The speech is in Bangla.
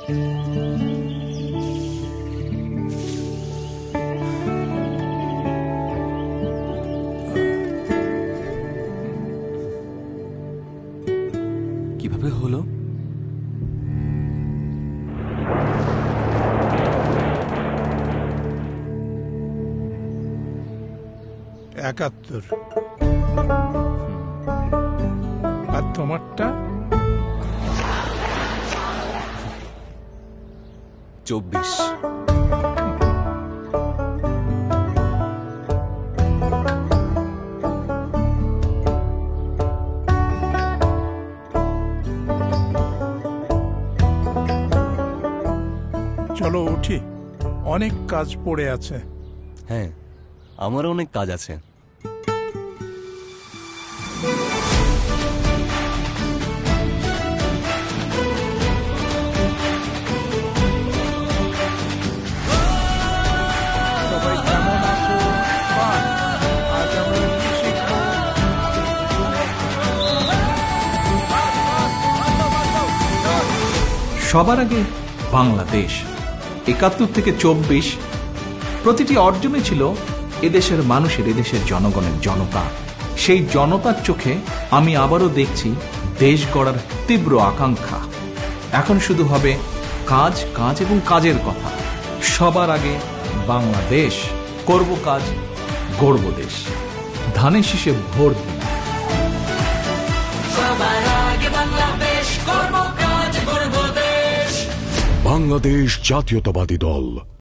কিভাবে হলো? একাত্তর। আর তোমারটা? 24। চলো উঠি, অনেক কাজ পড়ে আছে। হ্যাঁ, আমারও অনেক কাজ আছে। সবাই কেমন আছো? বাহ, আজ আমরা কি শিখবো? সবার আগে বাংলাদেশ ৭১ থেকে ২৪, প্রতিটি অর্জনে ছিল এদেশের মানুষের, এদেশের জনগণের, জনতা। সেই জনতার চোখে আমি আবারও দেখছি দেশ গড়ার তীব্র আকাঙ্ক্ষা। এখন শুধু হবে কাজ, কাজ এবং কাজের কথা। সবার আগে বাংলাদেশ, করব কাজ, গড়ব দেশ। ধানের শীষে ভোট দিন। বাংলাদেশ জাতীয়তাবাদী দল।